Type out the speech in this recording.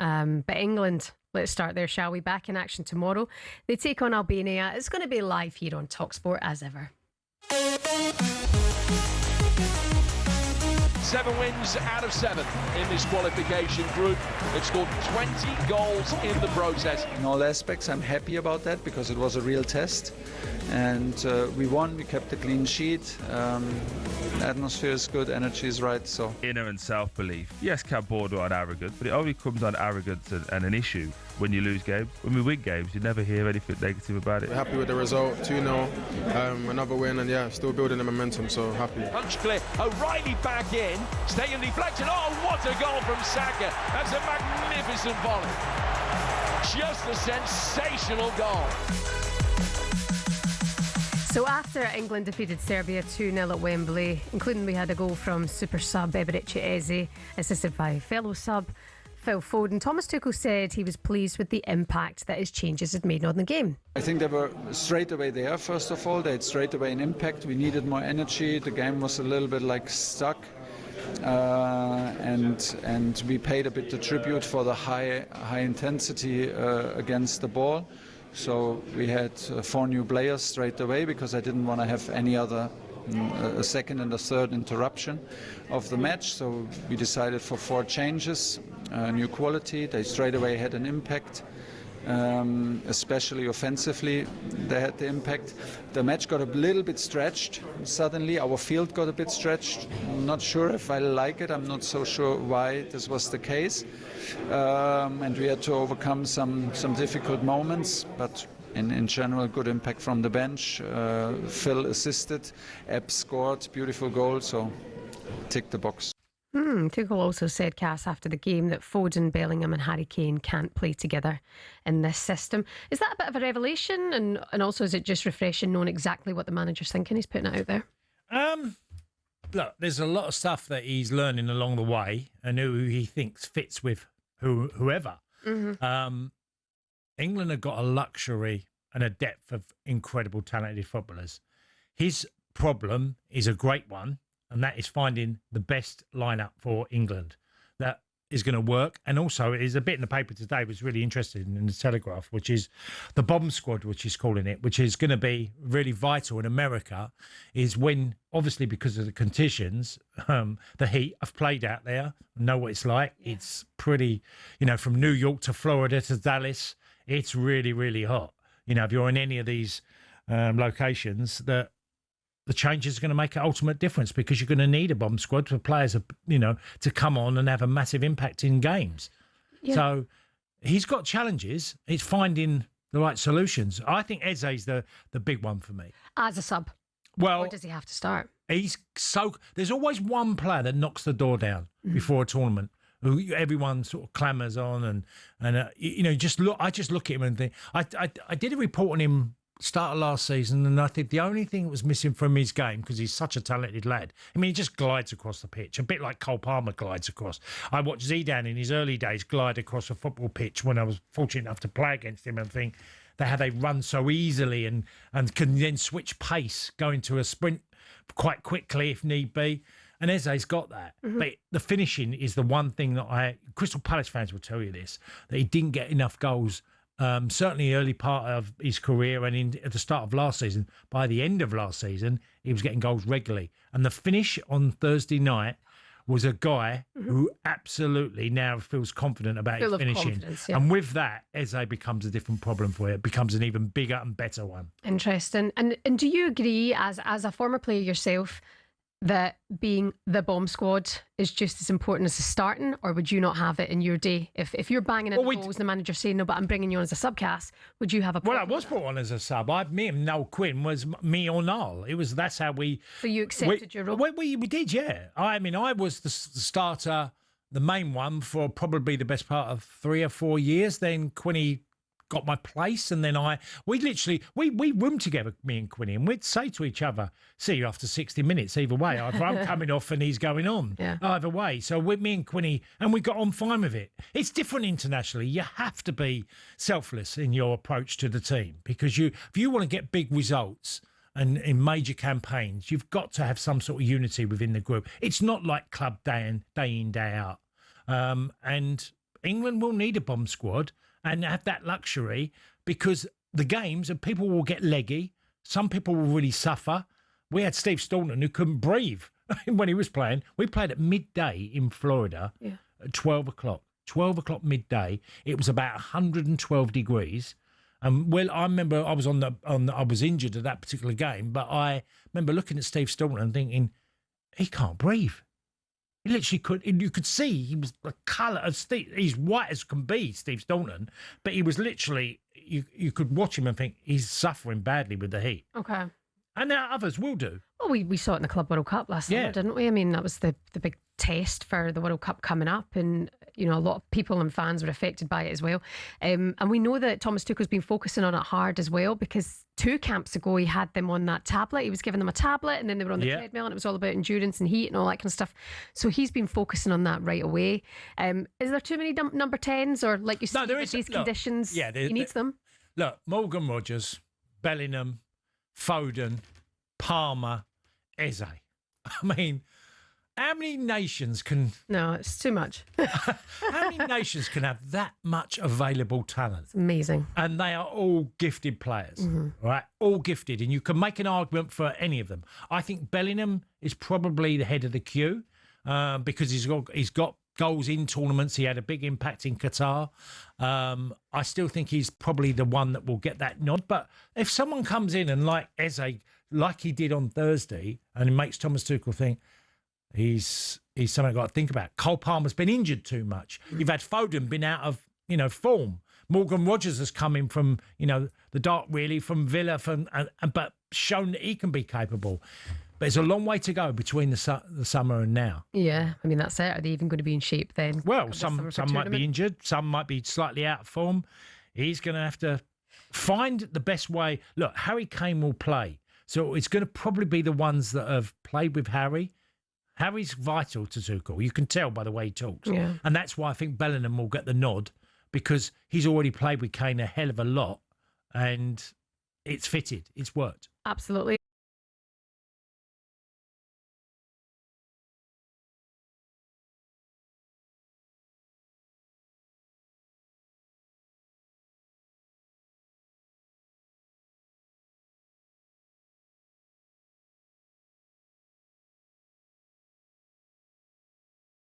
But England, let's start there, shall we? Back in action tomorrow. They take on Albania. It's going to be live here on talkSPORT as ever. 7 wins out of 7 in this qualification group. They've scored 20 goals in the process. In all aspects, I'm happy about that because it was a real test. And we won, we kept a clean sheet. The atmosphere is good, energy is right. So inner and self-belief. Yes, can border on arrogant, but it only comes on arrogance and an issue when you lose games. When we win games, you never hear anything negative about it. We're happy with the result, 2-0, another win, and yeah, still building the momentum, so happy. Punch clear, O'Reilly back in, staying deflected. Oh, what a goal from Saka. That's a magnificent volley. Just a sensational goal. So after England defeated Serbia 2-0 at Wembley, including we had a goal from super sub Eberechi Eze, assisted by fellow sub Phil Foden, Thomas Tuchel said he was pleased with the impact that his changes had made on the game. I think they were straight away there, first of all. They had straight away an impact. We needed more energy. The game was a little bit like stuck. And we paid a bit the tribute for the high intensity against the ball. So we had 4 new players straight away because I didn't want to have any other a second and a third interruption of the match. So we decided for 4 changes, new quality. They straight away had an impact. Especially offensively, they had the impact. The match got a little bit stretched suddenly. Our field got a bit stretched. I'm not sure if I like it. I'm not so sure why this was the case. And we had to overcome some difficult moments, but in general, good impact from the bench. Phil assisted, Ebb scored, beautiful goal, so tick the box. Tuchel also said, Cass, after the game that Foden, Bellingham and Harry Kane can't play together in this system. Is that a bit of a revelation? And also, is it just refreshing knowing exactly what the manager's thinking? He's putting it out there. Look, there's a lot of stuff that he's learning along the way and who he thinks fits with whoever. Mm-hmm. England have got a luxury and a depth of incredible talented footballers. His problem is a great one, and that is finding the best lineup for England that is going to work. And also, it is a bit in the paper today, was really interested in the Telegraph, which is the bomb squad, which he's calling it, which is going to be really vital in America, is when, obviously because of the conditions, the heat, I've played out there, know what it's like. Yeah. It's pretty, from New York to Florida to Dallas, it's really, really hot. If you're in any of these locations, the changes are going to make an ultimate difference because you're going to need a bomb squad for players, to come on and have a massive impact in games. Yeah. So he's got challenges. It's finding the right solutions. I think Eze's the big one for me. As a sub. Well, or does he have to start? There's always one player that knocks the door down before a tournament, who everyone sort of clamours on, and I just look at him and think. I did a report on him start of last season, and I think the only thing that was missing from his game, because he's such a talented lad, he just glides across the pitch, a bit like Cole Palmer glides across. I watched Zidane in his early days glide across a football pitch when I was fortunate enough to play against him, and think how they run so easily and can then switch pace, go into a sprint quite quickly if need be. And Eze's got that. Mm-hmm. But the finishing is the one thing that Crystal Palace fans will tell you this, that he didn't get enough goals. Certainly early part of his career and at the start of last season. By the end of last season, he was getting goals regularly. And the finish on Thursday night was a guy who absolutely now feels confident about his finishing. Yeah. And with that, Eze becomes a different problem for you. It becomes an even bigger and better one. Interesting. And do you agree, as a former player yourself, that being the bomb squad is just as important as the starting, or would you not have it in your day? If you're banging in the goals, the manager saying, no, but I'm bringing you on as a subcast, would you have a problem? Well, I was brought on as a sub. Me and Noel Quinn was me or Noel. That's how we... So you accepted your role? We did, yeah. I was the starter, the main one, for probably the best part of 3 or 4 years. Then Quinny got my place, and then we roomed together, me and Quinny, and we'd say to each other, see you after 60 minutes either way. Either I'm coming off and he's going on. Yeah. Either way. So with me and Quinny, and we got on fine with it. It's different internationally. You have to be selfless in your approach to the team, because if you want to get big results and in major campaigns, you've got to have some sort of unity within the group. It's not like club day in, day out. And England will need a bomb squad and have that luxury because the games and people will get leggy. Some people will really suffer. We had Steve Staunton who couldn't breathe when he was playing. We played at midday in Florida at 12 o'clock. 12 o'clock midday. It was about 112 degrees. And well, I remember I was I was injured at that particular game, but I remember looking at Steve Staunton and thinking, he can't breathe. He literally could. You could see he was the colour of Steve. He's white as can be, Steve Staunton, but he was literally. You could watch him and think he's suffering badly with the heat. Okay. And now others will do. Well, we saw it in the Club World Cup last summer, didn't we? I mean, that was the big test for the World Cup coming up, and you know, a lot of people and fans were affected by it as well. And we know that Thomas Tuchel's been focusing on it hard as well, because 2 camps ago he had them on that tablet. He was giving them a tablet, and then they were on the treadmill, and it was all about endurance and heat and all that kind of stuff. So he's been focusing on that right away. Is there too many number 10s, or like you said, these conditions? Yeah, he needs them. Look, Morgan Rogers, Bellingham, Foden, Palmer, Eze. I mean, how many nations can... No, it's too much. How many nations can have that much available talent? It's amazing. And they are all gifted players, right? All gifted. And you can make an argument for any of them. I think Bellingham is probably the head of the queue because he's got goals in tournaments. He had a big impact in Qatar. I still think he's probably the one that will get that nod. But if someone comes in and like Eze, like he did on Thursday, and it makes Thomas Tuchel think he's something I've got to think about. Cole Palmer's been injured too much. You've had Foden been out of form. Morgan Rogers has come in from the dark really from Villa but shown that he can be capable. But it's a long way to go between the summer and now. Yeah, I mean, that's it. Are they even going to be in shape then? Well, some might be injured. Some might be slightly out of form. He's going to have to find the best way. Look, Harry Kane will play. So it's going to probably be the ones that have played with Harry. Harry's vital to Tuchel. You can tell by the way he talks. Yeah. And that's why I think Bellingham will get the nod, because he's already played with Kane a hell of a lot and it's fitted. It's worked. Absolutely.